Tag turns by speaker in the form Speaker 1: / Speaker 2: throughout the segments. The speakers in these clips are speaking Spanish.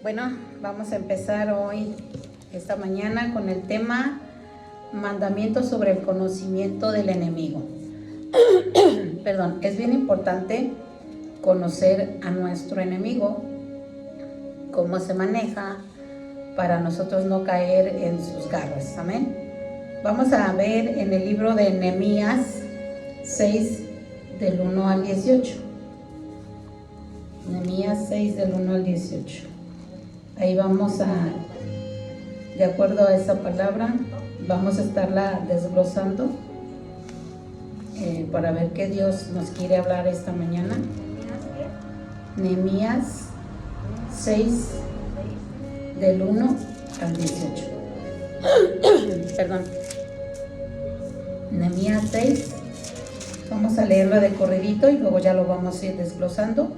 Speaker 1: Bueno, vamos a empezar hoy, esta mañana, con el tema mandamientos sobre el conocimiento del enemigo. Perdón, es bien importante conocer a nuestro enemigo, cómo se maneja, para nosotros no caer en sus garras. Amén. Vamos a ver en el libro de Nehemías 6, del 1 al 18. Nehemías 6, del 1 al 18. Ahí vamos de acuerdo a esa palabra, vamos a estarla desglosando para ver qué Dios nos quiere hablar esta mañana. Nehemías 6, del 1 al 18. Perdón. Nehemías 6. Vamos a leerlo de corridito y luego ya lo vamos a ir desglosando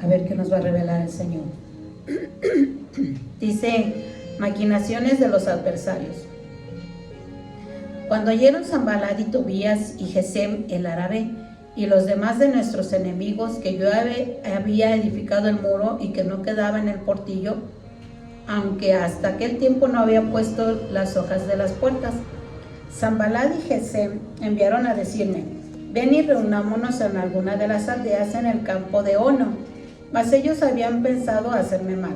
Speaker 1: a ver qué nos va a revelar el Señor. Dice: maquinaciones de los adversarios. Cuando oyeron Sanballat y Tobías y Gesem el árabe y los demás de nuestros enemigos que yo había edificado el muro y que no quedaba en el portillo, aunque hasta aquel tiempo no había puesto las hojas de las puertas, Sanballat y Gesem enviaron a decirme: ven y reunámonos en alguna de las aldeas en el campo de Ono. Mas ellos habían pensado hacerme mal.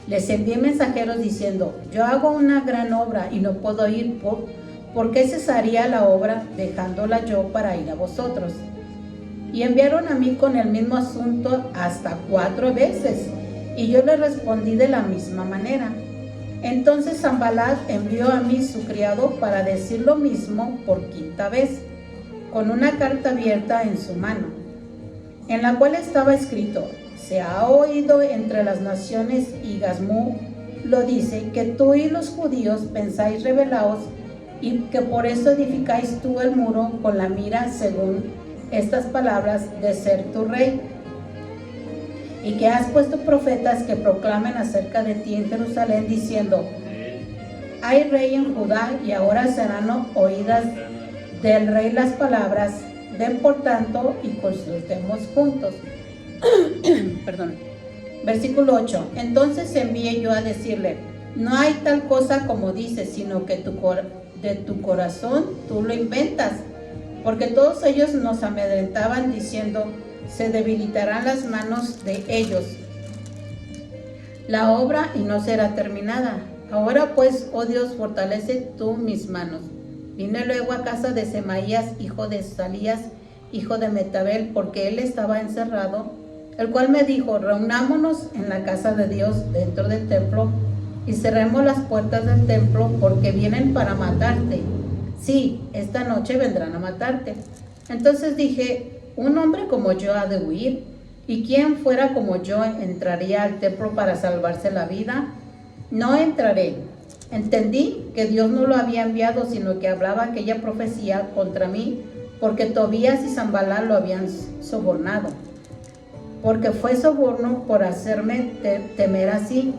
Speaker 1: Les envié mensajeros diciendo: yo hago una gran obra y no puedo ir. ¿Por qué cesaría la obra dejándola yo para ir a vosotros? Y enviaron a mí con el mismo asunto hasta 4 veces, y yo les respondí de la misma manera. Entonces Sanballat envió a mí su criado para decir lo mismo por 5ª vez, con una carta abierta en su mano, en la cual estaba escrito: se ha oído entre las naciones, y Gasmú lo dice, que tú y los judíos pensáis rebelaos, y que por eso edificáis tú el muro con la mira, según estas palabras, de ser tu rey, y que has puesto profetas que proclamen acerca de ti en Jerusalén, diciendo: hay rey en Judá, y ahora serán oídas del rey las palabras. Ven por tanto y consultemos juntos. Perdón. Versículo 8. Entonces envié yo a decirle: no hay tal cosa como dices, sino que de tu corazón tú lo inventas. Porque todos ellos nos amedrentaban diciendo: se debilitarán las manos de ellos la obra y no será terminada. Ahora pues, oh Dios, fortalece tú mis manos. Vine luego a casa de Semaías, hijo de Salías, hijo de Metabel, porque él estaba encerrado, el cual me dijo: reunámonos en la casa de Dios dentro del templo, y cerremos las puertas del templo, porque vienen para matarte. Sí, esta noche vendrán a matarte. Entonces dije: un hombre como yo ha de huir, y quien fuera como yo entraría al templo para salvarse la vida. No entraré. Entendí que Dios no lo había enviado, sino que hablaba aquella profecía contra mí, porque Tobías y Sanballat lo habían sobornado. Porque fue soborno por hacerme temer así,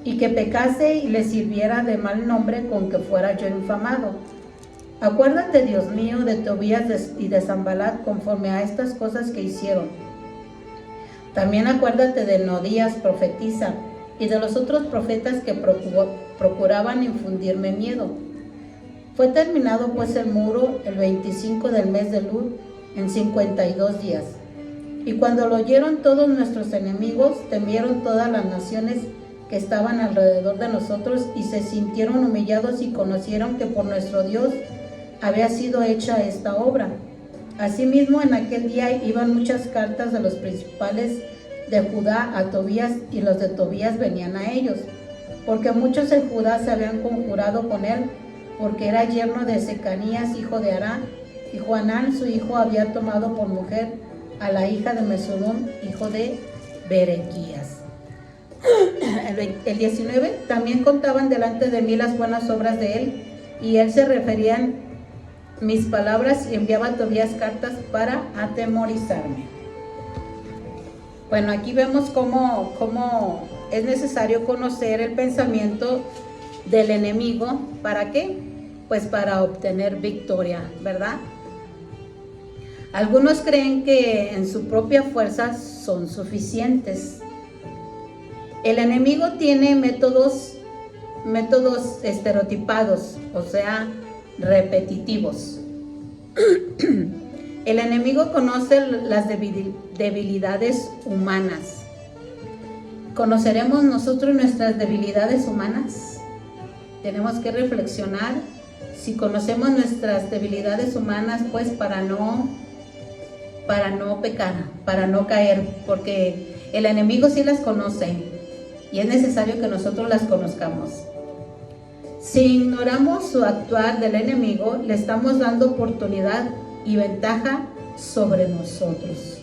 Speaker 1: y que pecase y le sirviera de mal nombre con que fuera yo infamado. Acuérdate, Dios mío, de Tobías y de Sanballat conforme a estas cosas que hicieron. También acuérdate de Nodías profetiza, y de los otros profetas que procuraban infundirme miedo. Fue terminado pues el muro el 25 del mes de Lul, en 52 días. Y cuando lo oyeron todos nuestros enemigos, temieron todas las naciones que estaban alrededor de nosotros, y se sintieron humillados y conocieron que por nuestro Dios había sido hecha esta obra. Asimismo, en aquel día iban muchas cartas de los principales de Judá a Tobías, y los de Tobías venían a ellos, porque muchos en Judá se habían conjurado con él, porque era yerno de Secanías, hijo de Ará, y Joanán su hijo había tomado por mujer a la hija de Mesulum, hijo de Berequías. El 19, también contaban delante de mí las buenas obras de él, y él se refería en mis palabras y enviaba a Tobías cartas para atemorizarme. Bueno, aquí vemos cómo es necesario conocer el pensamiento del enemigo. ¿Para qué? Pues para obtener victoria, ¿verdad? Algunos creen que en su propia fuerza son suficientes El enemigo tiene métodos estereotipados, o sea, repetitivos. El enemigo conoce las debilidades humanas. ¿Conoceremos nosotros nuestras debilidades humanas? Tenemos que reflexionar si conocemos nuestras debilidades humanas, pues para no pecar, para no caer, porque el enemigo sí las conoce y es necesario que nosotros las conozcamos. Si ignoramos su actuar del enemigo, le estamos dando oportunidad y ventaja sobre nosotros.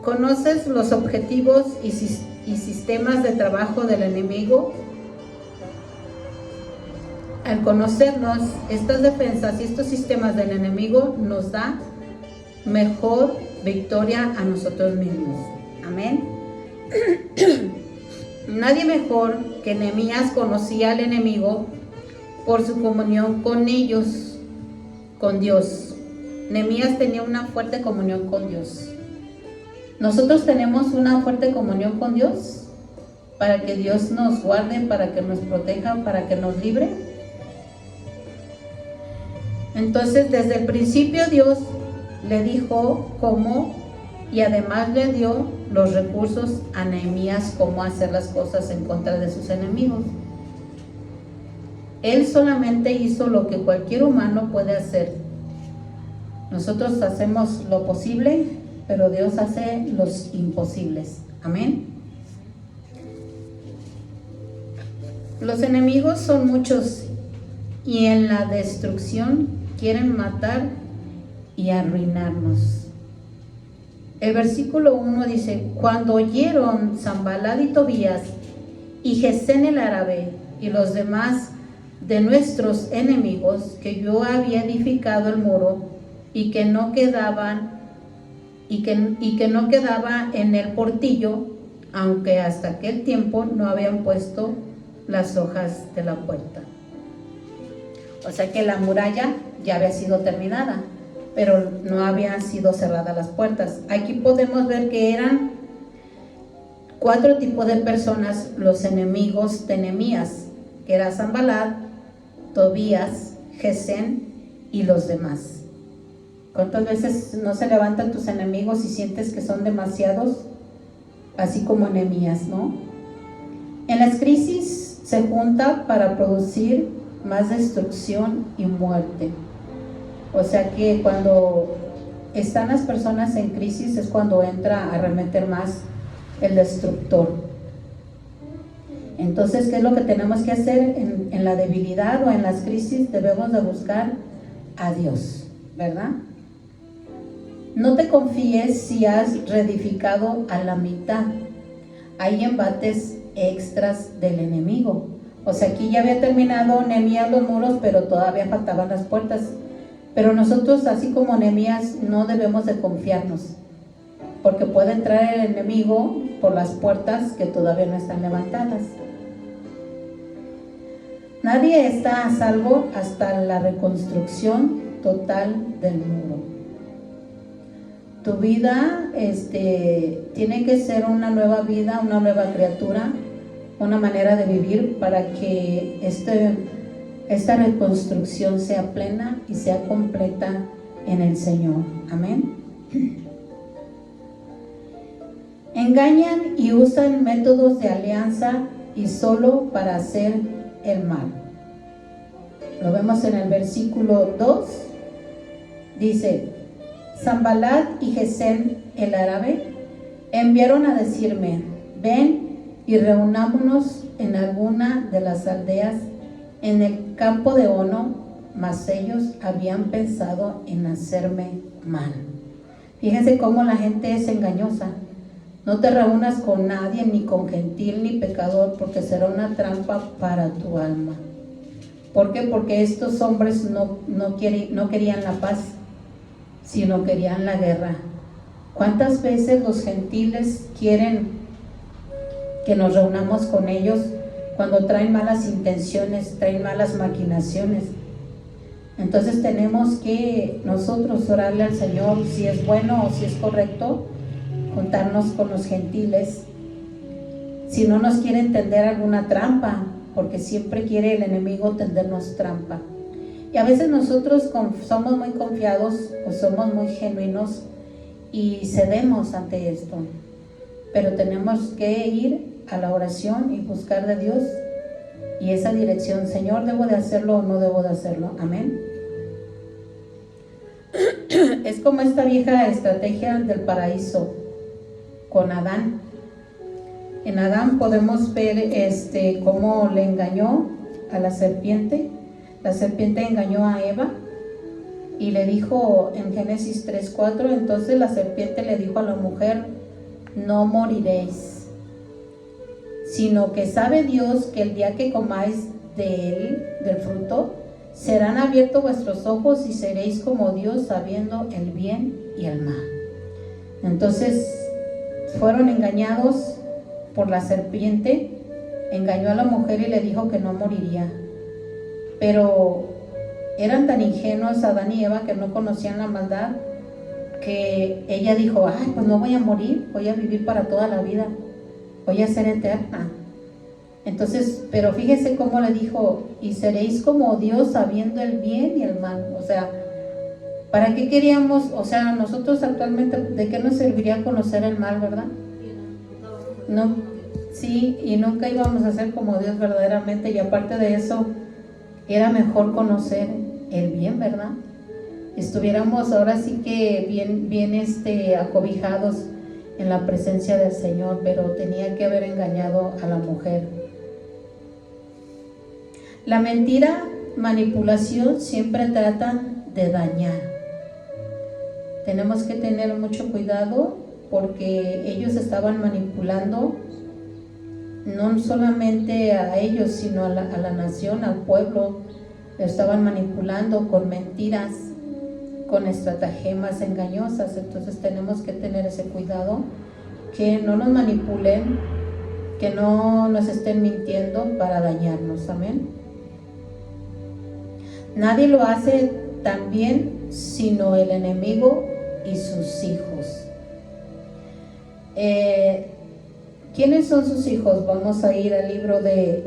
Speaker 1: ¿Conoces los objetivos y sistemas de trabajo del enemigo? Al conocernos estas defensas y estos sistemas del enemigo, nos da mejor victoria a nosotros mismos. Amén. Nadie mejor que Nehemías conocía al enemigo por su comunión con ellos, con Dios. Nehemías tenía una fuerte comunión con Dios. Nosotros tenemos una fuerte comunión con Dios para que Dios nos guarde, para que nos proteja, para que nos libre. Entonces, desde el principio Dios le dijo cómo, y además le dio los recursos a Nehemías cómo hacer las cosas en contra de sus enemigos. Él solamente hizo lo que cualquier humano puede hacer. Nosotros hacemos lo posible, pero Dios hace los imposibles. Amén. Los enemigos son muchos y en la destrucción quieren matar y arruinarnos. El versículo 1 dice: cuando oyeron Sanballat y Tobías y Gesén el árabe y los demás de nuestros enemigos que yo había edificado el muro y que no quedaba en el portillo, aunque hasta aquel tiempo no habían puesto las hojas de la puerta. O sea que la muralla ya había sido terminada, pero no habían sido cerradas las puertas. Aquí podemos ver que eran 4 tipos de personas los enemigos de Nehemías, que era Sanballat, Tobías, Gesén y los demás. ¿Cuántas veces no se levantan tus enemigos y sientes que son demasiados? Así como Nehemías, ¿no? En las crisis se junta para producir más destrucción y muerte. O sea que cuando están las personas en crisis es cuando entra a arremeter más el destructor. Entonces, ¿qué es lo que tenemos que hacer en la debilidad o en las crisis? Debemos de buscar a Dios, ¿verdad? No te confíes si has reedificado a la mitad. Hay embates extras del enemigo. O sea, aquí ya había terminado Nehemías los muros, pero todavía faltaban las puertas. Pero nosotros, así como Nehemías, no debemos de confiarnos, porque puede entrar el enemigo por las puertas que todavía no están levantadas. Nadie está a salvo hasta la reconstrucción total del muro. Tu vida tiene que ser una nueva vida, una nueva criatura, una manera de vivir para que esta reconstrucción sea plena y sea completa en el Señor. Amén. Engañan y usan métodos de alianza y solo para hacer el mal. Lo vemos en el versículo 2. Dice: Sanballat y Gesén el árabe enviaron a decirme: ven y reunámonos en alguna de las aldeas en el campo de Ono, mas ellos habían pensado en hacerme mal. Fíjense cómo la gente es engañosa. No te reúnas con nadie, ni con gentil ni pecador, porque será una trampa para tu alma. ¿Por qué? Porque estos hombres no querían la paz, sino querían la guerra. ¿Cuántas veces los gentiles quieren que nos reunamos con ellos cuando traen malas intenciones, traen malas maquinaciones? Entonces tenemos que nosotros orarle al Señor si es bueno o si es correcto juntarnos con los gentiles si no nos quiere tender alguna trampa, porque siempre quiere el enemigo tendernos trampa. Y a veces nosotros somos muy confiados o somos muy genuinos y cedemos ante esto, pero tenemos que ir a la oración y buscar de Dios y esa dirección. Señor, ¿debo de hacerlo o no debo de hacerlo? Amén. Es como esta vieja estrategia del paraíso con Adán. En Adán podemos ver cómo le engañó a la serpiente. La serpiente engañó a Eva y le dijo en Génesis 3:4, entonces la serpiente le dijo a la mujer: no moriréis, sino que sabe Dios que el día que comáis de él, del fruto, serán abiertos vuestros ojos y seréis como Dios, sabiendo el bien y el mal. Entonces fueron engañados por la serpiente. Engañó a la mujer y le dijo que no moriría, pero eran tan ingenuos Adán y Eva que no conocían la maldad, que ella dijo: ay, pues no voy a morir, voy a vivir para toda la vida, voy a ser eterna. Entonces, pero fíjese cómo le dijo: y seréis como Dios, sabiendo el bien y el mal. O sea, ¿para qué queríamos? O sea, nosotros actualmente, ¿de qué nos serviría conocer el mal, verdad? No, sí, y nunca íbamos a ser como Dios verdaderamente. Y aparte de eso, era mejor conocer el bien, ¿verdad? Estuviéramos ahora sí que bien acobijados en la presencia del Señor, pero tenía que haber engañado a la mujer. La mentira, manipulación, siempre tratan de dañar. Tenemos que tener mucho cuidado porque ellos estaban manipulando no solamente a ellos, sino a la nación, al pueblo. Lo estaban manipulando con mentiras, con estratagemas engañosas. Entonces tenemos que tener ese cuidado, que no nos manipulen, que no nos estén mintiendo para dañarnos. Amén. Nadie lo hace tan bien sino el enemigo y sus hijos. ¿Quiénes son sus hijos? Vamos a ir al libro de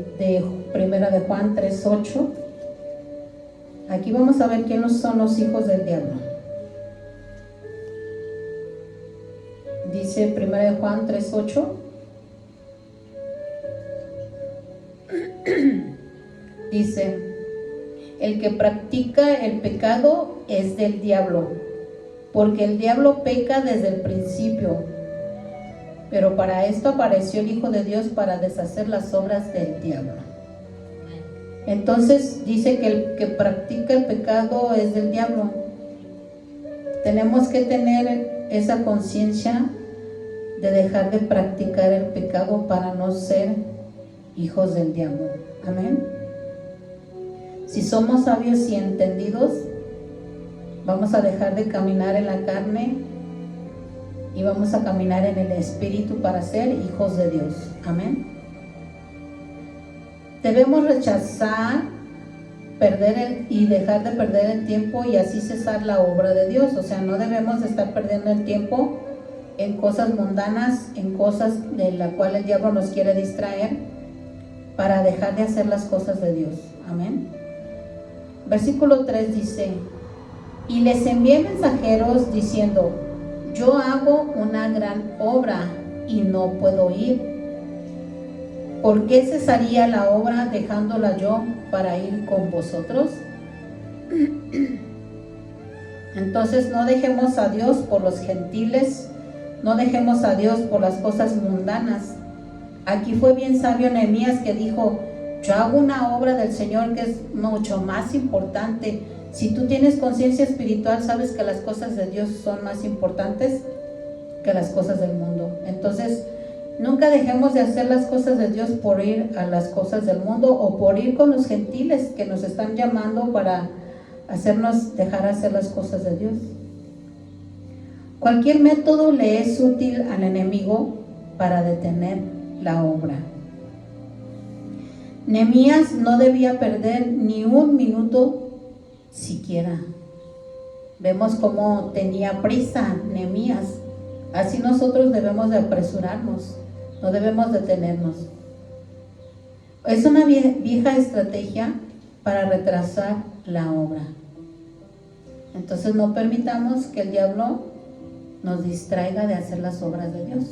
Speaker 1: Primera de Juan 3:8. Aquí vamos a ver quiénes son los hijos del diablo. Dice Primera de Juan 3:8. Dice: el que practica el pecado es del diablo, porque el diablo peca desde el principio. Pero para esto apareció el Hijo de Dios, para deshacer las obras del diablo. Entonces dice que el que practica el pecado es del diablo. Tenemos que tener esa conciencia de dejar de practicar el pecado para no ser hijos del diablo. Amén. Si somos sabios y entendidos, vamos a dejar de caminar en la carne y vamos a caminar en el Espíritu para ser hijos de Dios. Amén. Debemos rechazar, y dejar de perder el tiempo y así cesar la obra de Dios. O sea, no debemos de estar perdiendo el tiempo en cosas mundanas, en cosas de las cuales el diablo nos quiere distraer, para dejar de hacer las cosas de Dios. Amén. Versículo 3 dice: y les envié mensajeros diciendo: yo hago una gran obra y no puedo ir. ¿Por qué cesaría la obra dejándola yo para ir con vosotros? Entonces no dejemos a Dios por los gentiles, no dejemos a Dios por las cosas mundanas. Aquí fue bien sabio Nehemías, que dijo: yo hago una obra del Señor que es mucho más importante. Si tú tienes conciencia espiritual, sabes que las cosas de Dios son más importantes que las cosas del mundo. Entonces, nunca dejemos de hacer las cosas de Dios por ir a las cosas del mundo o por ir con los gentiles que nos están llamando para hacernos dejar hacer las cosas de Dios. Cualquier método le es útil al enemigo para detener la obra. Nehemías no debía perder ni un minuto siquiera. Vemos cómo tenía prisa Nehemías. Así nosotros debemos de apresurarnos no debemos detenernos. Es una vieja estrategia para retrasar la obra. Entonces no permitamos que el diablo nos distraiga de hacer las obras de Dios.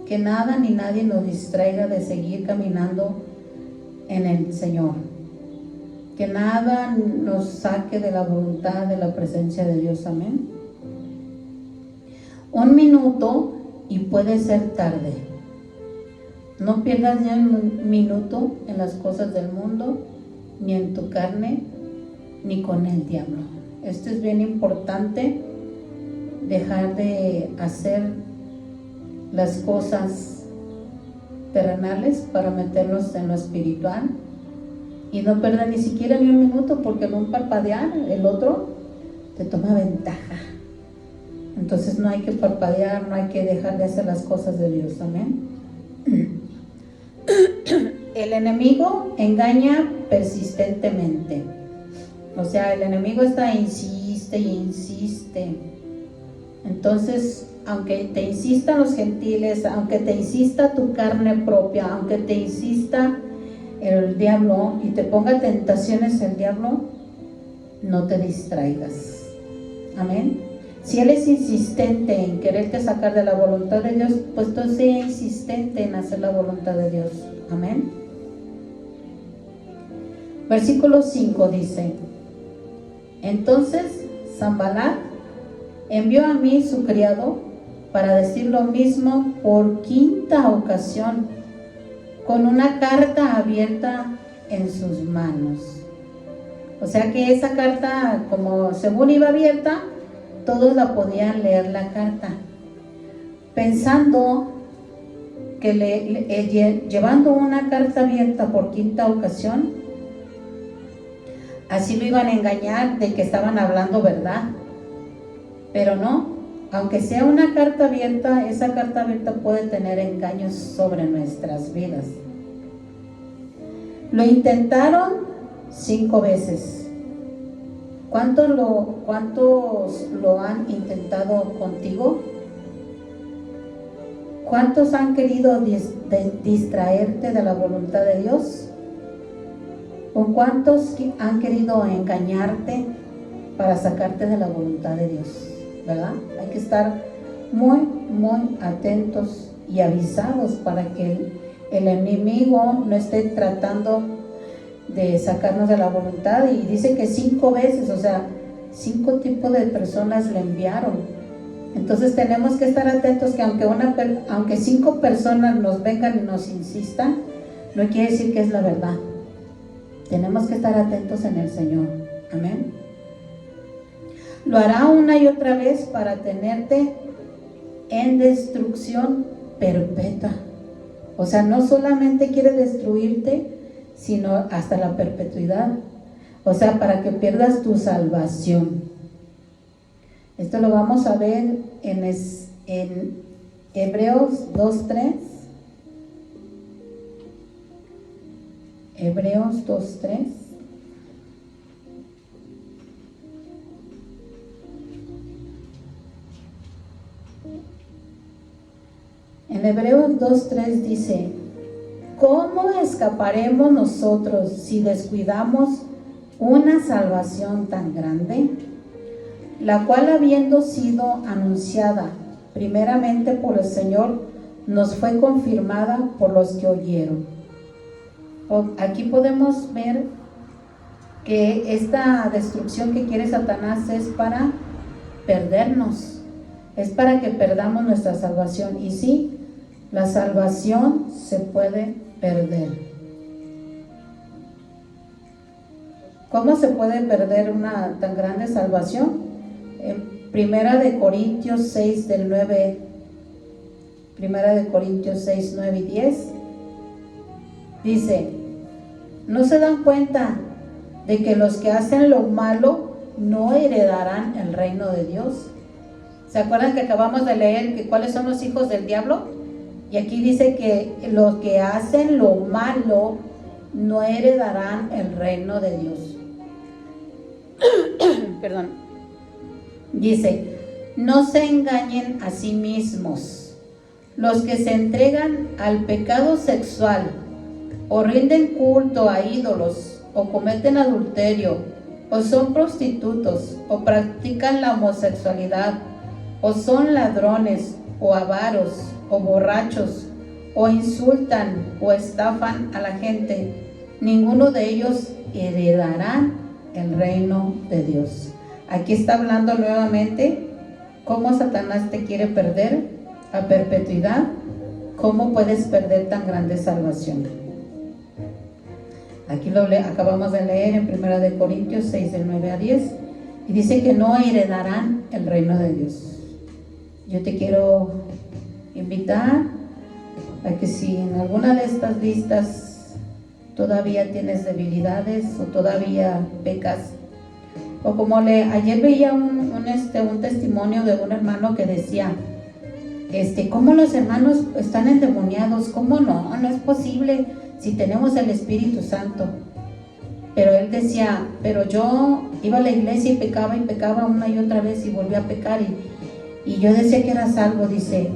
Speaker 1: Que nada ni nadie nos distraiga de seguir caminando en el Señor. Que nada nos saque de la voluntad, de la presencia de Dios. Amén. 1 minuto y puede ser tarde. No pierdas ni un minuto en las cosas del mundo, ni en tu carne, ni con el diablo. Esto es bien importante, dejar de hacer las cosas terrenales para meternos en lo espiritual y no perder ni siquiera ni un minuto, porque en un parpadear el otro te toma ventaja. Entonces no hay que parpadear, no hay que dejar de hacer las cosas de Dios. Amén. El enemigo engaña persistentemente. O sea, el enemigo insiste y insiste. Entonces, aunque te insistan los gentiles, aunque te insista tu carne propia, aunque te insista el diablo y te ponga tentaciones el diablo, no te distraigas. Amén. Si él es insistente en quererte sacar de la voluntad de Dios, pues tú sé insistente en hacer la voluntad de Dios. Amén. Versículo 5 dice: entonces Sanballat envió a mí su criado para decir lo mismo por 5ª ocasión, con una carta abierta en sus manos. O sea que esa carta, como según iba abierta, todos la podían leer la carta, pensando que llevando una carta abierta por 5ª ocasión, así lo iban a engañar de que estaban hablando verdad. Pero no, aunque sea una carta abierta, esa carta abierta puede tener engaños sobre nuestras vidas. Lo intentaron 5 veces. ¿Cuántos lo han intentado contigo? ¿Cuántos han querido distraerte de la voluntad de Dios? ¿O cuántos han querido engañarte para sacarte de la voluntad de Dios? ¿Verdad? Hay que estar muy, muy atentos y avisados para que el enemigo no esté tratando de sacarnos de la voluntad. Y dice que 5 veces, o sea, 5 tipos de personas le enviaron. Entonces tenemos que estar atentos, que aunque 5 personas nos vengan y nos insistan, no quiere decir que es la verdad. Tenemos que estar atentos en el Señor. Amén. Lo hará una y otra vez para tenerte en destrucción perpetua. O sea, no solamente quiere destruirte, sino hasta la perpetuidad. O sea, para que pierdas tu salvación. Esto lo vamos a ver en Hebreos 2:3. Hebreos 2:3. En Hebreos 2:3 dice: ¿cómo escaparemos nosotros si descuidamos una salvación tan grande, la cual, habiendo sido anunciada primeramente por el Señor, nos fue confirmada por los que oyeron? Aquí podemos ver que esta destrucción que quiere Satanás es para perdernos, es para que perdamos nuestra salvación. Y sí, la salvación se puede perder. ¿Cómo se puede perder una tan grande salvación? En Primera de Corintios 6 del 9, Primera de Corintios 6, 9 y 10, dice: ¿no se dan cuenta de que los que hacen lo malo no heredarán el reino de Dios? ¿Se acuerdan que acabamos de leer que cuáles son los hijos del diablo? Y aquí dice que los que hacen lo malo no heredarán el reino de Dios. Perdón. Dice: no se engañen a sí mismos. los que se entregan al pecado sexual, o rinden culto a ídolos, o cometen adulterio, o son prostitutos, o practican la homosexualidad, o son ladrones, o avaros, o borrachos, o insultan, o estafan a la gente, ninguno de ellos heredará el reino de Dios. Aquí está hablando nuevamente cómo Satanás te quiere perder a perpetuidad, cómo puedes perder tan grande salvación. Aquí lo acabamos de leer en 1 Corintios 6, del 9 a 10, y dice que no heredarán el reino de Dios. Yo te quiero invitar a que si en alguna de estas listas todavía tienes debilidades o todavía pecas, o como ayer veía un testimonio de un hermano que decía, ¿cómo los hermanos están endemoniados? ¿Cómo no? No es posible si tenemos el Espíritu Santo. Pero él decía, pero yo iba a la iglesia y pecaba una y otra vez y volvía a pecar y yo decía que era salvo, dice,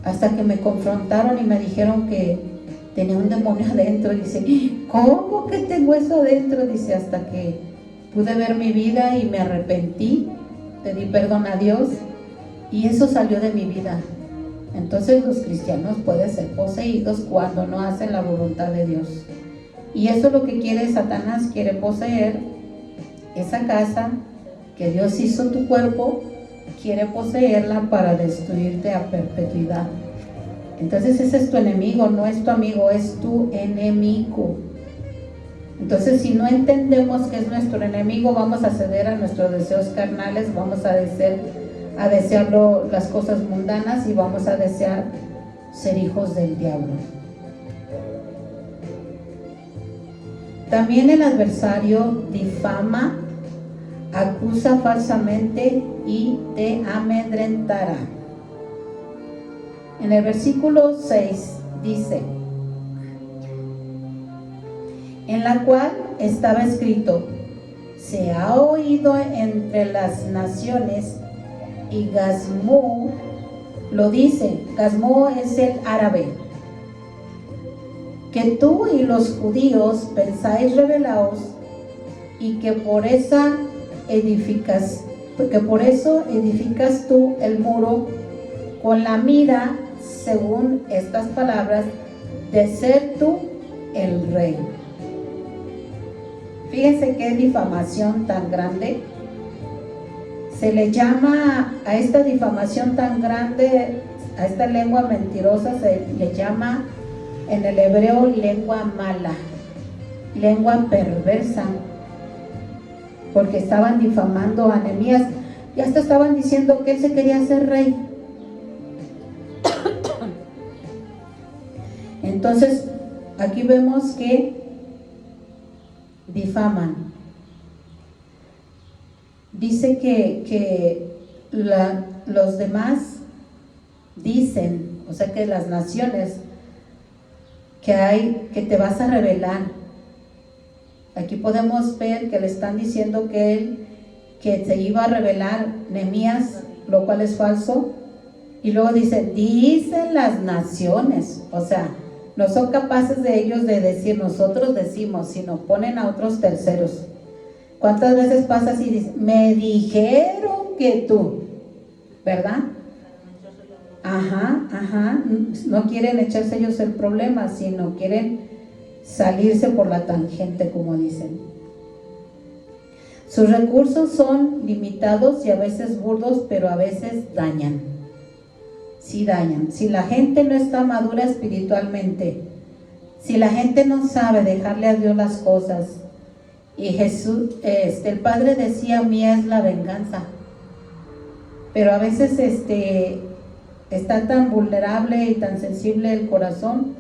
Speaker 1: hasta que me confrontaron y me dijeron que tenía un demonio adentro. Dice, ¿cómo que tengo eso adentro? Dice, hasta que pude ver mi vida y me arrepentí, pedí perdón a Dios y eso salió de mi vida. Entonces los cristianos pueden ser poseídos cuando no hacen la voluntad de Dios. Y eso es lo que quiere Satanás, quiere poseer esa casa que Dios hizo tu cuerpo, quiere poseerla para destruirte a perpetuidad. Entonces ese es tu enemigo, no es tu amigo, es tu enemigo. Entonces si no entendemos que es nuestro enemigo, vamos a ceder a nuestros deseos carnales, vamos a desearlo las cosas mundanas y vamos a desear ser hijos del diablo. También el adversario difama, acusa falsamente y te amedrentará. En el versículo 6 dice, en la cual estaba escrito, se ha oído entre las naciones, y Gazmú lo dice. Gazmú es el árabe, que tú y los judíos pensáis rebelaos y que por eso edificas tú el muro con la mira, según estas palabras, de ser tú el rey. Fíjense qué difamación tan grande. Se le llama a esta difamación tan grande, a esta lengua mentirosa, se le llama en el hebreo lengua mala, lengua perversa, porque estaban difamando a Nehemías y hasta estaban diciendo que él se quería hacer rey. Entonces aquí vemos que difaman. Dice que los demás dicen, o sea que las naciones, que te vas a rebelar. Aquí podemos ver que le están diciendo que se iba a rebelar Nehemías, lo cual es falso. Y luego dice, dicen las naciones, o sea, no son capaces de ellos de decir, nosotros decimos, sino ponen a otros terceros. ¿Cuántas veces pasa así? Dice, me dijeron que tú, ¿verdad? Ajá, no quieren echarse ellos el problema, sino quieren salirse por la tangente, como dicen. Sus recursos son limitados y a veces burdos, pero a veces dañan. Sí dañan. Si la gente no está madura espiritualmente, si la gente no sabe dejarle a Dios las cosas, y Jesús, el Padre decía, mía es la venganza, pero a veces está tan vulnerable y tan sensible el corazón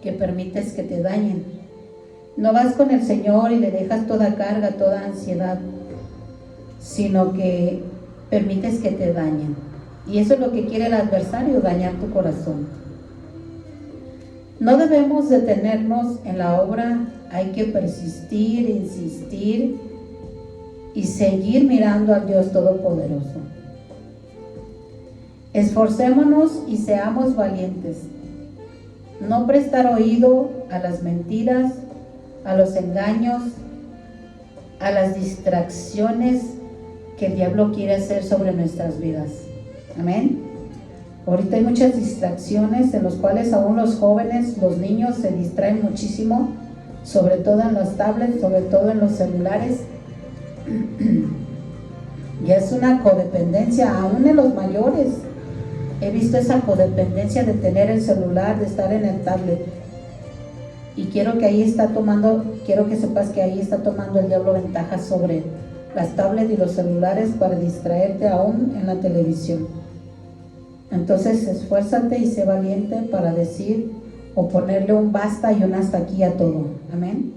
Speaker 1: que permites que te dañen. No vas con el Señor y le dejas toda carga, toda ansiedad, sino que permites que te dañen. Y eso es lo que quiere el adversario, dañar tu corazón. No debemos detenernos en la obra, hay que persistir, insistir y seguir mirando al Dios Todopoderoso. Esforcémonos y seamos valientes. No prestar oído a las mentiras, a los engaños, a las distracciones que el diablo quiere hacer sobre nuestras vidas. Amén. Ahorita hay muchas distracciones en las cuales aún los jóvenes, los niños se distraen muchísimo, sobre todo en las tablets, sobre todo en los celulares. Y es una codependencia, aún en los mayores. He visto esa codependencia de tener el celular, de estar en el tablet. Y quiero que sepas que ahí está tomando el diablo ventaja sobre las tablets y los celulares para distraerte aún en la televisión. Entonces esfuérzate y sé valiente para decir o ponerle un basta y un hasta aquí a todo. Amén.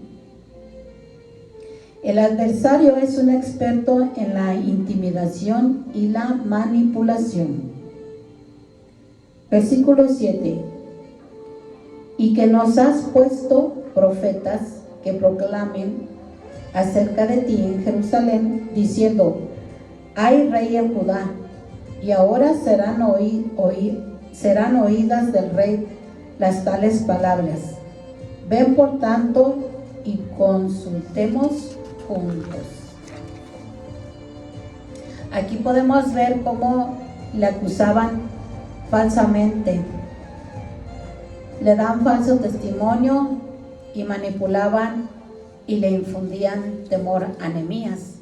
Speaker 1: El adversario es un experto en la intimidación y la manipulación. Versículo 7. Y que nos has puesto profetas que proclamen acerca de ti en Jerusalén, diciendo: hay rey en Judá, y ahora serán oídas del rey las tales palabras. Ven por tanto y consultemos juntos. Aquí podemos ver cómo le acusaban falsamente, le dan falso testimonio y manipulaban y le infundían temor a Nehemías.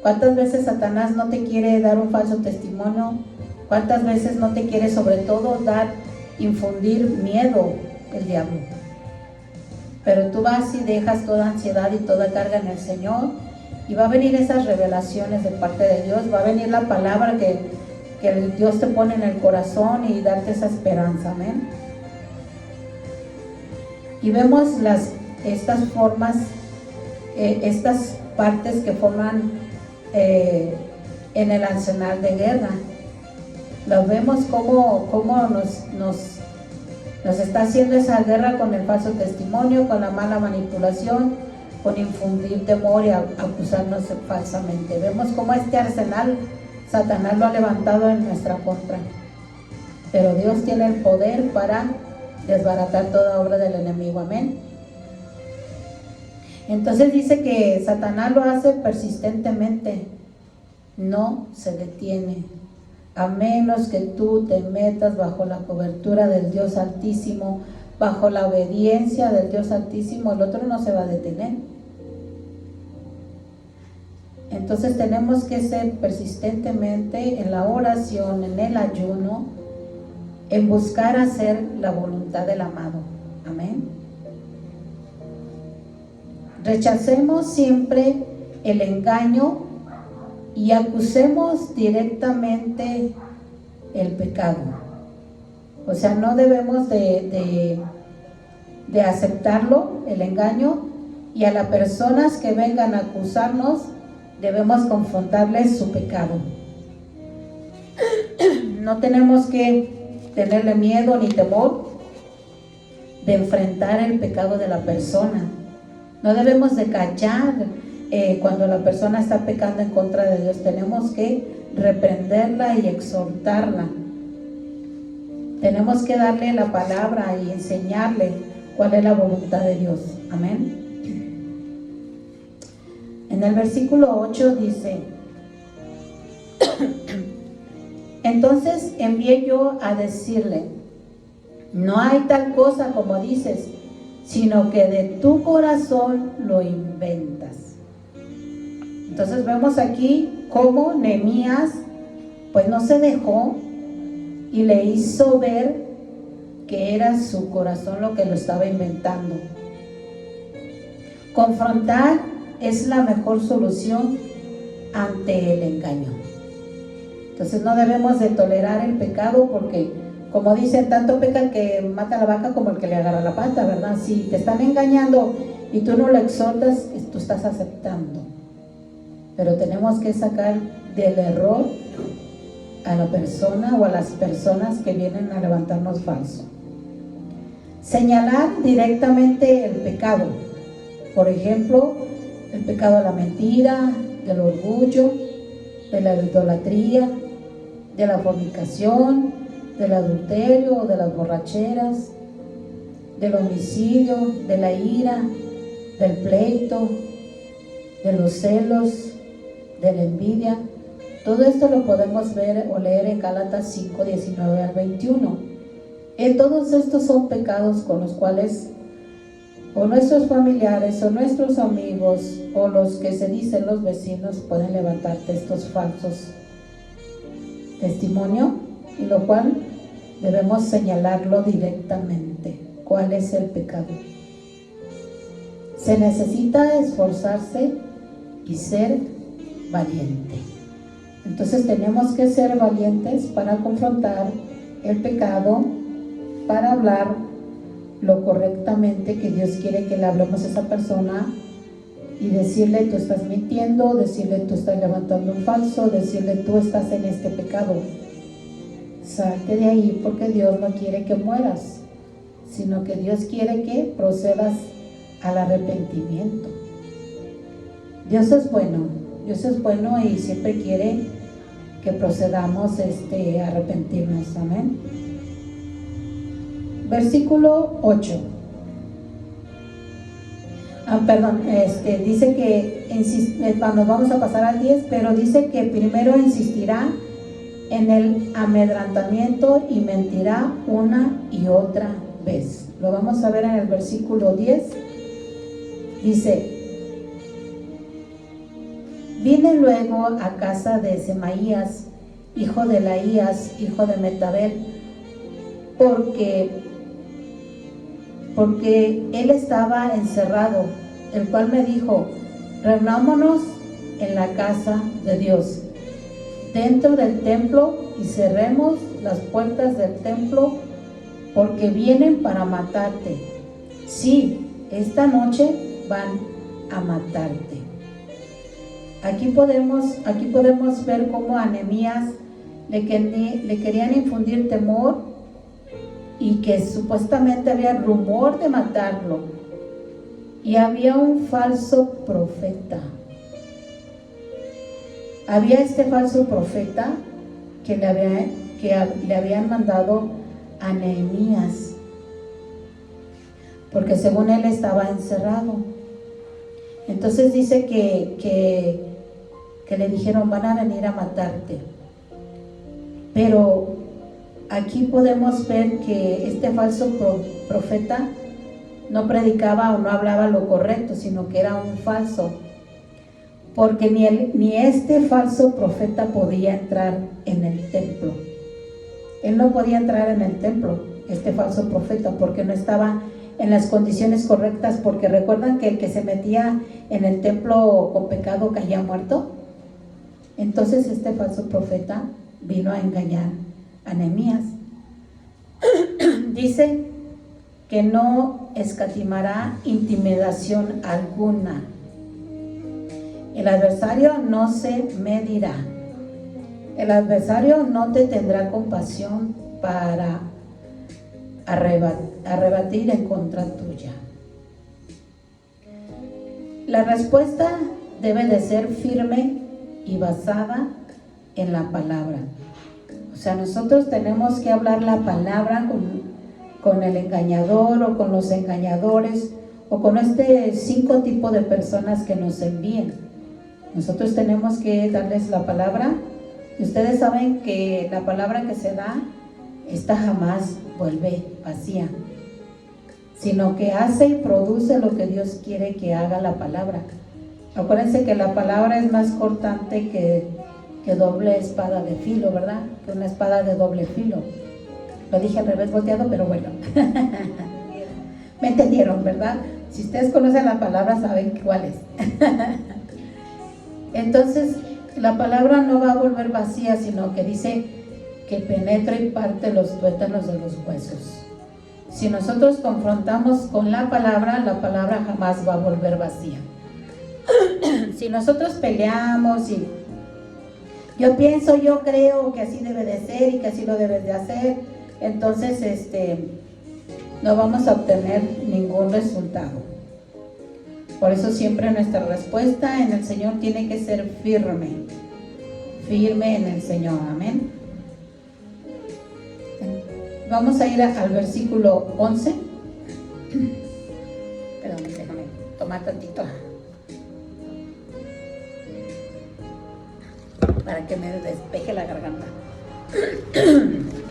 Speaker 1: ¿Cuántas veces Satanás no te quiere dar un falso testimonio? ¿Cuántas veces no te quiere sobre todo infundir miedo el diablo? Pero tú vas y dejas toda ansiedad y toda carga en el Señor, y va a venir esas revelaciones de parte de Dios, va a venir la palabra que Dios te pone en el corazón y darte esa esperanza. Amén. Y vemos estas formas, estas partes que forman en el arsenal de guerra. Lo vemos cómo nos está haciendo esa guerra con el falso testimonio, con la mala manipulación, con infundir temor y acusarnos falsamente. Vemos cómo este arsenal Satanás lo ha levantado en nuestra contra, pero Dios tiene el poder para desbaratar toda obra del enemigo. Amén. Entonces dice que Satanás lo hace persistentemente, no se detiene, a menos que tú te metas bajo la cobertura del Dios Altísimo, bajo la obediencia del Dios Altísimo. El otro no se va a detener. Entonces tenemos que ser persistentemente en la oración, en el ayuno, en buscar hacer la voluntad del amado. Amén. Rechacemos siempre el engaño y acusemos directamente el pecado. O sea, no debemos de aceptarlo, el engaño, y a las personas que vengan a acusarnos debemos confrontarles su pecado. No tenemos que tenerle miedo ni temor de enfrentar el pecado de la persona. No debemos de callar cuando la persona está pecando en contra de Dios. Tenemos que reprenderla y exhortarla. Tenemos que darle la palabra y enseñarle cuál es la voluntad de Dios. Amén. En el versículo 8 dice: entonces envié yo a decirle: no hay tal cosa como dices, sino que de tu corazón lo inventas. Entonces vemos aquí cómo Nehemías pues no se dejó y le hizo ver que era su corazón lo que lo estaba inventando. Confrontar es la mejor solución ante el engaño. Entonces no debemos de tolerar el pecado, porque como dicen, tanto peca el que mata a la vaca como el que le agarra la pata, ¿verdad? Si te están engañando y tú no lo exhortas, tú estás aceptando. Pero tenemos que sacar del error a la persona o a las personas que vienen a levantarnos falso. Señalar directamente el pecado. Por ejemplo, el pecado de la mentira, del orgullo, de la idolatría, de la fornicación, del adulterio, de las borracheras, del homicidio, de la ira, del pleito, de los celos, de la envidia. Todo esto lo podemos ver o leer en Gálatas 5, 19 al 21. Todos estos son pecados con los cuales o nuestros familiares o nuestros amigos o los que se dicen los vecinos pueden levantarte estos falsos testimonios, y lo cual debemos señalarlo directamente. ¿Cuál es el pecado? Se necesita esforzarse y ser valiente. Entonces tenemos que ser valientes para confrontar el pecado, para hablar lo correctamente que Dios quiere que le hablemos a esa persona, y decirle: tú estás mintiendo, decirle: tú estás levantando un falso, decirle: tú estás en este pecado, salte de ahí, porque Dios no quiere que mueras, sino que Dios quiere que procedas al arrepentimiento. Dios es bueno y siempre quiere que procedamos a arrepentirnos. Amén. Versículo 8. Dice que nos vamos a pasar al 10, pero dice que primero insistirá en el amedrentamiento y mentirá una y otra vez. Lo vamos a ver en el versículo 10. Dice: vine luego a casa de Semaías, hijo de Laías, hijo de Metabel, porque él estaba encerrado, el cual me dijo: reunámonos en la casa de Dios, dentro del templo, y cerremos las puertas del templo, porque vienen para matarte. Sí, esta noche van a matarte. Aquí podemos ver cómo a Nehemías le querían infundir temor, y que supuestamente había rumor de matarlo, y había un falso profeta. Había este falso profeta que le habían mandado a Nehemías, porque según él estaba encerrado. Entonces dice que le dijeron: van a venir a matarte. Pero aquí podemos ver que este falso profeta no predicaba o no hablaba lo correcto, sino que era un falso, porque ni este falso profeta podía entrar en el templo. Él no podía entrar en el templo, este falso profeta, porque no estaba en las condiciones correctas, porque recuerdan que el que se metía en el templo con pecado caía muerto. Entonces este falso profeta vino a engañar a Nehemías. Dice que no escatimará intimidación alguna. El adversario no se medirá. El adversario no te tendrá compasión para arrebatir en contra tuya. La respuesta debe de ser firme y basada en la palabra. O sea, nosotros tenemos que hablar la palabra con el engañador o con los engañadores o con 5 tipos de personas que nos envíen. Nosotros tenemos que darles la palabra, y ustedes saben que la palabra que se da, esta jamás vuelve vacía, sino que hace y produce lo que Dios quiere que haga la palabra. Acuérdense que la palabra es más cortante que doble espada de filo, ¿verdad? Que una espada de doble filo. Lo dije al revés volteado, pero bueno. Me entendieron, ¿verdad? Si ustedes conocen la palabra, saben cuál es. Entonces, la palabra no va a volver vacía, sino que dice que penetra y parte los tuétanos de los huesos. Si nosotros confrontamos con la palabra jamás va a volver vacía. Si nosotros peleamos y yo pienso, yo creo que así debe de ser y que así lo debes de hacer, entonces no vamos a obtener ningún resultado. Por eso siempre nuestra respuesta en el Señor tiene que ser firme en el Señor. Amén. Vamos a ir al versículo 11. Perdón, déjame tomar tantito para que me despeje la garganta.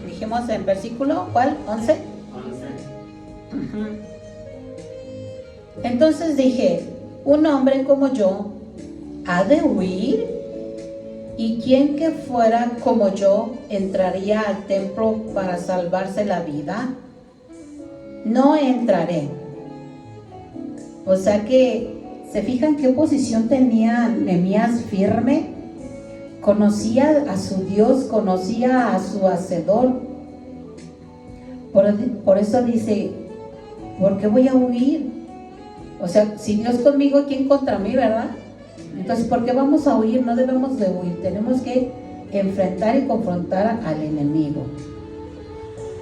Speaker 1: Dijimos en versículo, ¿cuál? 11. Entonces dije, un hombre como yo ha de huir, y quien que fuera como yo entraría al templo para salvarse la vida. No entraré. O sea que, ¿se fijan qué posición tenía Nehemías firme? Conocía a su Dios, conocía a su Hacedor. Por eso dice, ¿por qué voy a huir? O sea, si Dios conmigo, ¿quién contra mí, verdad? Entonces, ¿por qué vamos a huir? No debemos de huir, tenemos que enfrentar y confrontar al enemigo.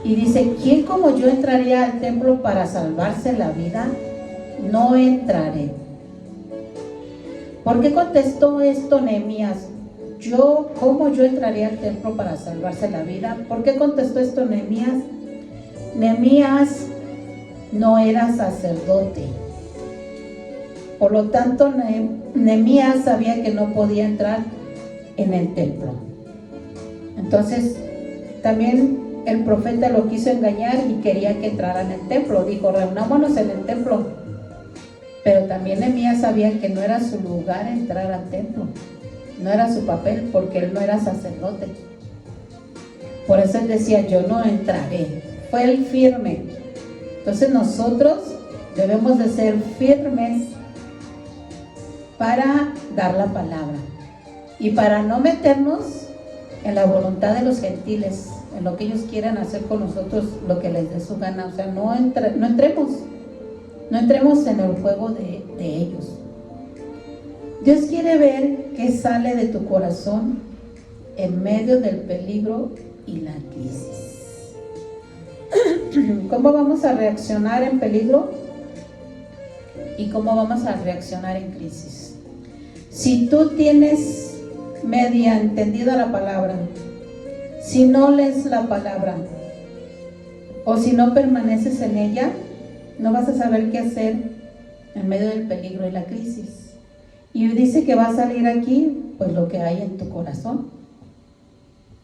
Speaker 1: Y dice, ¿quién como yo entraría al templo para salvarse la vida? No entraré. ¿Por qué contestó esto Nehemías? ¿Cómo yo entraría al templo para salvarse la vida? ¿Por qué contestó esto Nehemías? Nehemías no era sacerdote. Por lo tanto, Nehemías sabía que no podía entrar en el templo. Entonces, también el profeta lo quiso engañar y quería que entrara en el templo. Dijo, reunámonos en el templo. Pero también Nehemías sabía que no era su lugar entrar al templo. No era su papel, porque él no era sacerdote. Por eso él decía, yo no entraré. Fue el firme. Entonces nosotros debemos de ser firmes para dar la palabra y para no meternos en la voluntad de los gentiles, en lo que ellos quieran hacer con nosotros, lo que les dé su gana. O sea, no entremos en el juego de ellos. Dios quiere ver qué sale de tu corazón en medio del peligro y la crisis. ¿Cómo vamos a reaccionar en peligro? ¿Y cómo vamos a reaccionar en crisis? Si tú tienes media entendida la palabra, si no lees la palabra, o si no permaneces en ella, no vas a saber qué hacer en medio del peligro y la crisis. Y dice que va a salir aquí, pues lo que hay en tu corazón.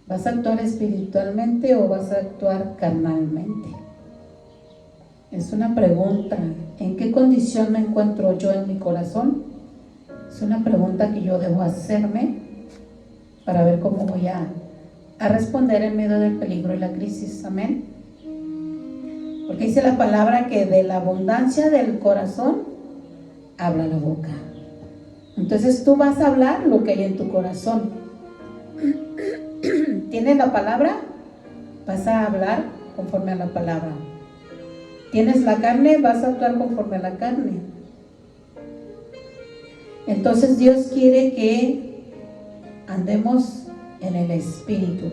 Speaker 1: ¿Vas a actuar espiritualmente o vas a actuar carnalmente? Es una pregunta. ¿En qué condición me encuentro yo en mi corazón? Es una pregunta que yo debo hacerme para ver cómo voy a responder en medio del peligro y la crisis. Amén. Porque dice la palabra que de la abundancia del corazón habla la boca. Entonces tú vas a hablar lo que hay en tu corazón. ¿Tienes la palabra? Vas a hablar conforme a la palabra. ¿Tienes la carne? Vas a actuar conforme a la carne. Entonces Dios quiere que andemos en el Espíritu,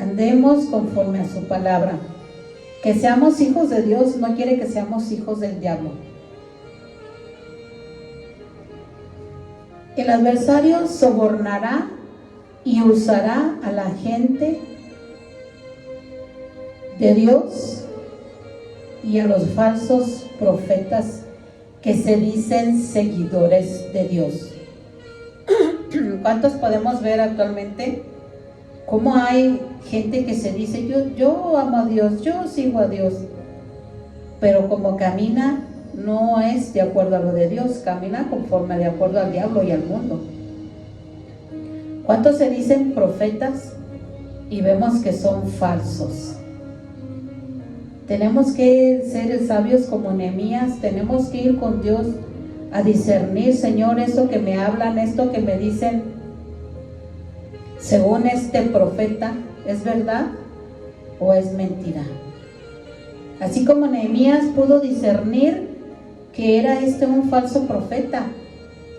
Speaker 1: andemos conforme a su palabra, que seamos hijos de Dios. No quiere que seamos hijos del diablo. El adversario sobornará y usará a la gente de Dios y a los falsos profetas que se dicen seguidores de Dios. ¿Cuántos podemos ver actualmente? Cómo hay gente que se dice, yo amo a Dios, yo sigo a Dios, pero como camina no es de acuerdo a lo de Dios, camina conforme de acuerdo al diablo y al mundo. ¿Cuántos se dicen profetas y vemos que son falsos? Tenemos que ser sabios como Nehemías, tenemos que ir con Dios a discernir, Señor, esto que me hablan, esto que me dicen, según este profeta, ¿es verdad o es mentira? Así como Nehemías pudo discernir que era un falso profeta.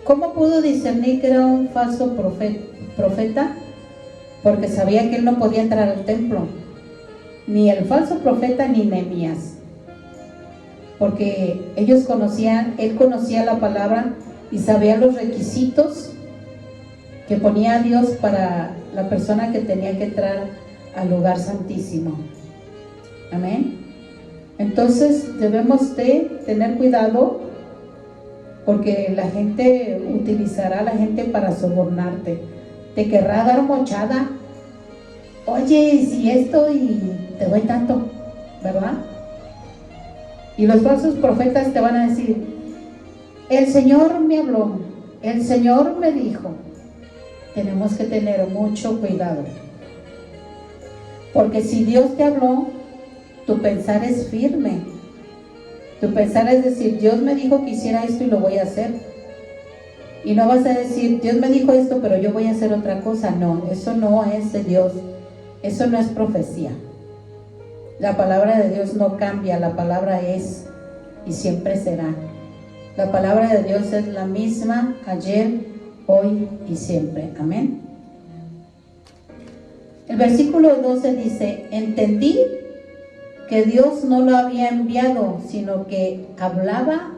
Speaker 1: ¿Cómo pudo discernir que era un falso profeta? Porque sabía que él no podía entrar al templo, ni el falso profeta ni Nehemías, porque él conocía la palabra y sabía los requisitos que ponía Dios para la persona que tenía que entrar al lugar santísimo. Amén. Entonces debemos de tener cuidado, porque la gente utilizará a la gente para sobornarte. Te querrá dar mochada. Oye, si esto y te doy tanto, ¿verdad? Y los falsos profetas te van a decir: el Señor me habló, el Señor me dijo. Tenemos que tener mucho cuidado, porque si Dios te habló, tu pensar es firme. Tu pensar es decir: Dios me dijo que hiciera esto y lo voy a hacer. Y no vas a decir: Dios me dijo esto, pero yo voy a hacer otra cosa. No, eso no es de Dios. Eso no es profecía. La palabra de Dios no cambia. La palabra es y siempre será. La palabra de Dios es la misma ayer, hoy y siempre. Amén. El versículo 12 dice: entendí que Dios no lo había enviado, sino que hablaba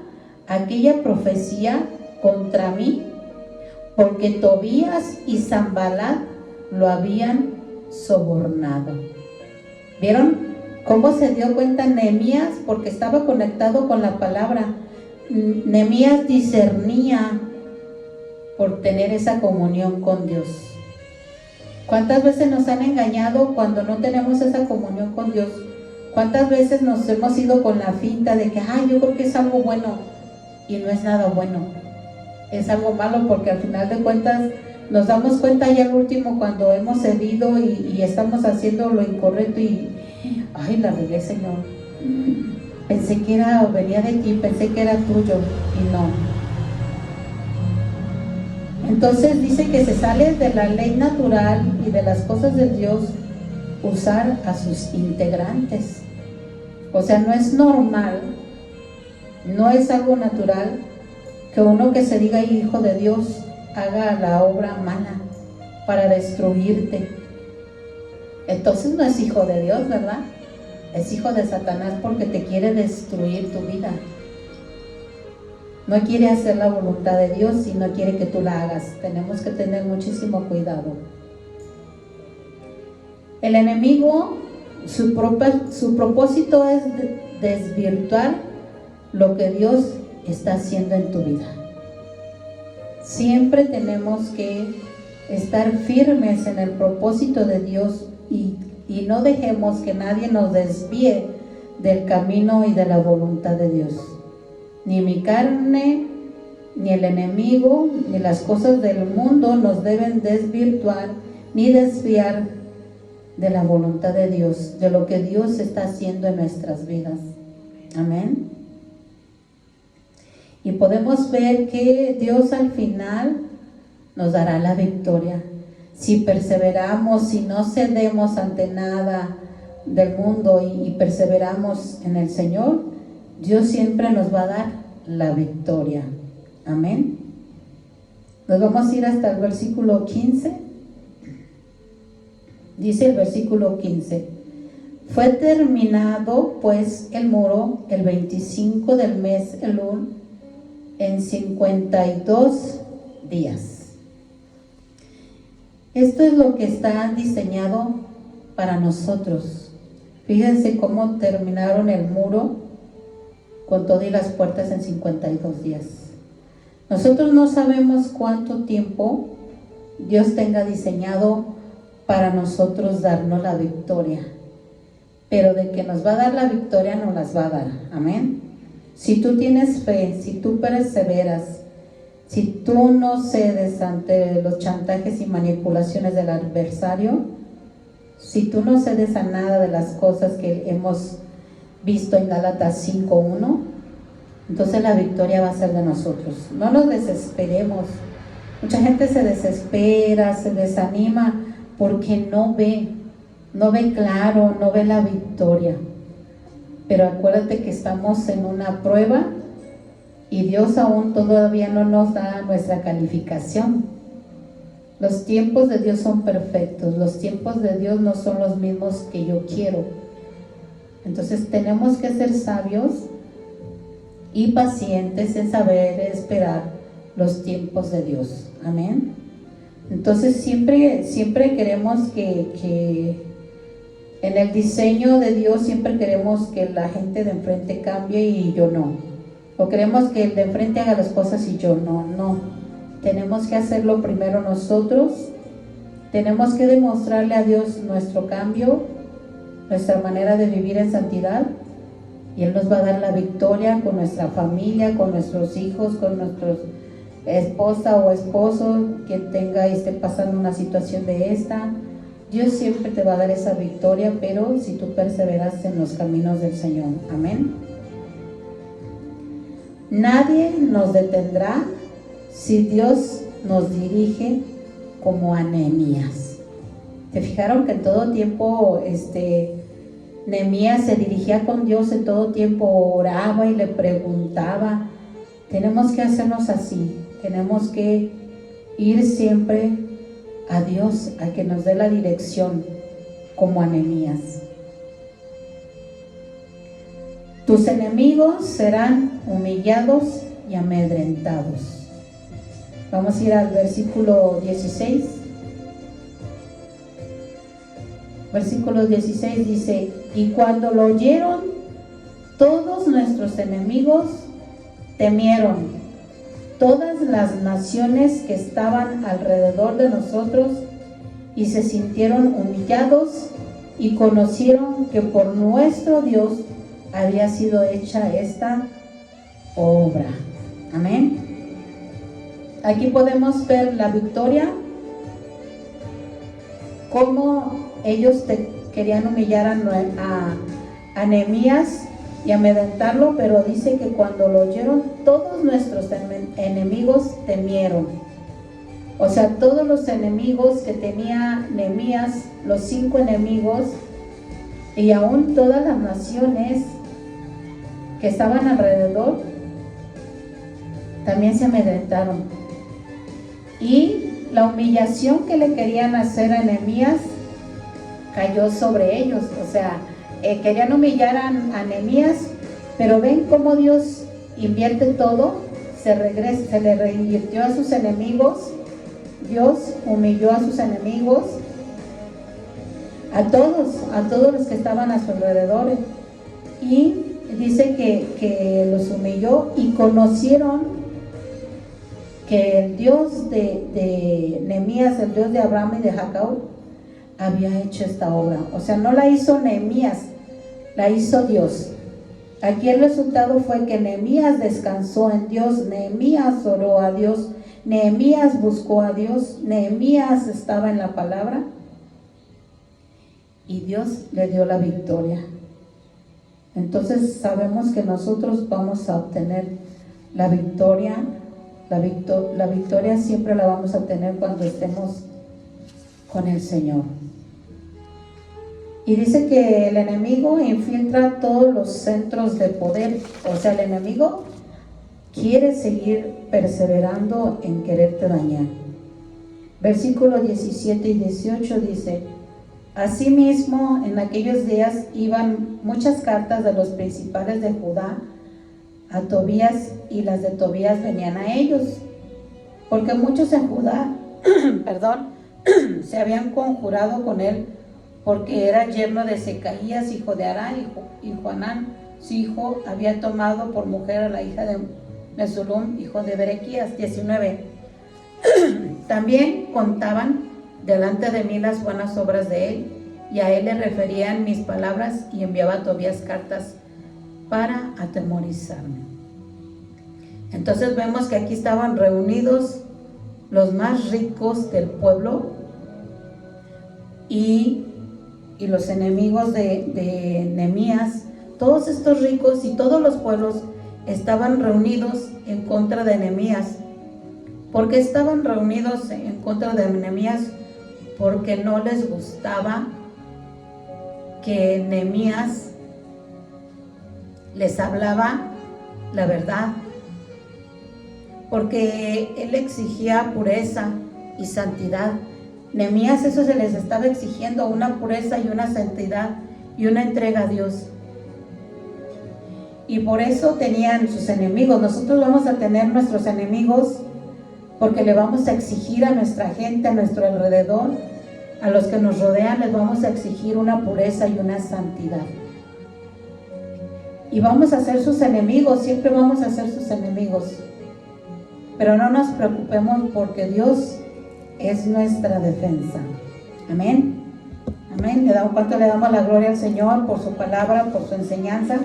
Speaker 1: aquella profecía contra mí, porque Tobías y Sanballat lo habían sobornado. ¿Vieron cómo se dio cuenta Nehemías? Porque estaba conectado con la palabra. Nehemías discernía por tener esa comunión con Dios. ¿Cuántas veces nos han engañado cuando no tenemos esa comunión con Dios? ¿Cuántas veces nos hemos ido con la finta de que yo creo que es algo bueno, y no es nada bueno? Es algo malo, porque al final de cuentas nos damos cuenta ya al último cuando hemos cedido y estamos haciendo lo incorrecto y la regué, Señor. Pensé que venía de ti, pensé que era tuyo, y no. Entonces dice que se sale de la ley natural y de las cosas de Dios usar a sus integrantes. O sea, no es normal, no es algo natural que uno que se diga hijo de Dios haga la obra mala para destruirte. Entonces no es hijo de Dios, ¿verdad? Es hijo de Satanás, porque te quiere destruir tu vida. No quiere hacer la voluntad de Dios y no quiere que tú la hagas. Tenemos que tener muchísimo cuidado. El enemigo, su propósito es desvirtuar lo que Dios está haciendo en tu vida. Siempre tenemos que estar firmes en el propósito de Dios y no dejemos que nadie nos desvíe del camino y de la voluntad de Dios. Ni mi carne, ni el enemigo, ni las cosas del mundo nos deben desvirtuar ni desviar de la voluntad de Dios, de lo que Dios está haciendo en nuestras vidas. Amén. Y podemos ver que Dios al final nos dará la victoria. Si perseveramos, si no cedemos ante nada del mundo y perseveramos en el Señor, Dios siempre nos va a dar la victoria. Amén. Nos vamos a ir hasta el versículo 15. Dice el versículo 15: fue terminado pues el muro el 25 del mes Elul en 52 días. Esto es lo que está diseñado para nosotros. Fíjense cómo terminaron el muro con todo y las puertas en 52 días. Nosotros no sabemos cuánto tiempo Dios tenga diseñado para nosotros darnos la victoria, pero de que nos va a dar la victoria, nos las va a dar. Amén. Si tú tienes fe, si tú perseveras, si tú no cedes ante los chantajes y manipulaciones del adversario, si tú no cedes a nada de las cosas que hemos visto en Gálatas 5:1, entonces la victoria va a ser de nosotros. No nos desesperemos. Mucha gente se desespera, se desanima porque no ve claro, no ve la victoria. Pero acuérdate que estamos en una prueba y Dios aún todavía no nos da nuestra calificación. Los tiempos de Dios son perfectos, los tiempos de Dios no son los mismos que yo quiero. Entonces tenemos que ser sabios y pacientes en saber esperar los tiempos de Dios. Amén. Entonces siempre queremos que En el diseño de Dios siempre queremos que la gente de enfrente cambie y yo no. O queremos que el de enfrente haga las cosas y yo no. No. Tenemos que hacerlo primero nosotros. Tenemos que demostrarle a Dios nuestro cambio, nuestra manera de vivir en santidad. Y Él nos va a dar la victoria con nuestra familia, con nuestros hijos, con nuestra esposa o esposo que tenga y esté pasando una situación de esta. Dios siempre te va a dar esa victoria, pero si tú perseveras en los caminos del Señor. Amén. Nadie nos detendrá si Dios nos dirige como a Nehemías. ¿Te fijaron que en todo tiempo Nehemías se dirigía con Dios, en todo tiempo oraba y le preguntaba? Tenemos que hacernos así, tenemos que ir siempre a Dios, a que nos dé la dirección como a Nehemías. Tus enemigos serán humillados y amedrentados. Vamos a ir al versículo 16. Versículo 16 dice: y cuando lo oyeron, todos nuestros enemigos temieron. Todas las naciones que estaban alrededor de nosotros y se sintieron humillados y conocieron que por nuestro Dios había sido hecha esta obra. Amén. Aquí podemos ver la victoria, cómo ellos querían humillar a Nehemías y amedrentarlo, pero dice que cuando lo oyeron, todos nuestros enemigos temieron. O sea, todos los enemigos que tenía Nehemías, los 5 enemigos, y aún todas las naciones que estaban alrededor, también se amedrentaron. Y la humillación que le querían hacer a Nehemías cayó sobre ellos. O sea, querían humillar a Nehemías, pero ven cómo Dios invierte todo, se le reinvirtió a sus enemigos. Dios humilló a sus enemigos, a todos los que estaban a su alrededor, y dice que los humilló y conocieron que el Dios de Nehemías, el Dios de Abraham y de Jacob, había hecho esta obra. O sea, no la hizo Nehemías, la hizo Dios. Aquí el resultado fue que Nehemías descansó en Dios, Nehemías oró a Dios, Nehemías buscó a Dios, Nehemías estaba en la palabra y Dios le dio la victoria. Entonces sabemos que nosotros vamos a obtener la victoria. La victoria siempre la vamos a tener cuando estemos con el Señor. Y dice que el enemigo infiltra todos los centros de poder. O sea, el enemigo quiere seguir perseverando en quererte dañar. Versículos 17 y 18 dice: asimismo, en aquellos días iban muchas cartas de los principales de Judá a Tobías, y las de Tobías venían a ellos, porque muchos en Judá se habían conjurado con él, porque era yerno de Secaías, hijo de Arán, y Joanán, su hijo, había tomado por mujer a la hija de Mesulum, hijo de Berequías. 19. También contaban delante de mí las buenas obras de él, y a él le referían mis palabras, y enviaba a Tobías cartas para atemorizarme. Entonces vemos que aquí estaban reunidos los más ricos del pueblo y los enemigos de Nehemías. Todos estos ricos y todos los pueblos estaban reunidos en contra de Nehemías. ¿Por qué estaban reunidos en contra de Nehemías? Porque no les gustaba que Nehemías les hablaba la verdad, porque él exigía pureza y santidad. Nehemías eso se les estaba exigiendo, una pureza y una santidad y una entrega a Dios. Y por eso tenían sus enemigos. Nosotros vamos a tener nuestros enemigos porque le vamos a exigir a nuestra gente, a nuestro alrededor, A los que nos rodean les vamos a exigir una pureza y una santidad. Y vamos a ser sus enemigos, siempre vamos a ser sus enemigos. Pero no nos preocupemos porque Dios es nuestra defensa. Amén. Amén. ¿Cuánto le damos la gloria al Señor por su palabra, por su enseñanza?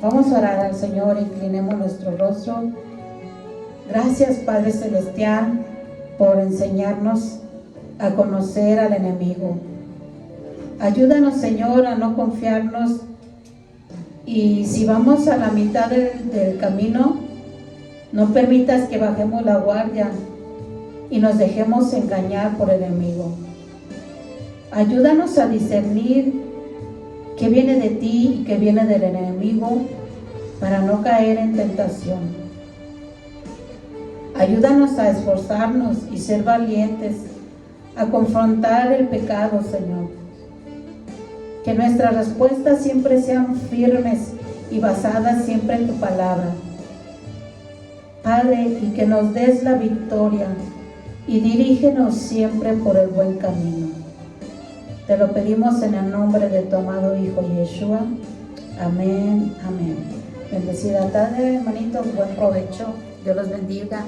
Speaker 1: Vamos a orar al Señor, inclinemos nuestro rostro. Gracias, Padre Celestial, por enseñarnos a conocer al enemigo. Ayúdanos, Señor, a no confiarnos, y si vamos a la mitad del camino, no permitas que bajemos la guardia y nos dejemos engañar por el enemigo. Ayúdanos a discernir qué viene de ti y qué viene del enemigo para no caer en tentación. Ayúdanos a esforzarnos y ser valientes, a confrontar el pecado, Señor. Que nuestras respuestas siempre sean firmes y basadas siempre en tu palabra. Padre, y que nos des la victoria y dirígenos siempre por el buen camino. Te lo pedimos en el nombre de tu amado Hijo Yeshua. Amén, amén. Bendecida tarde, hermanitos, buen provecho. Dios los bendiga.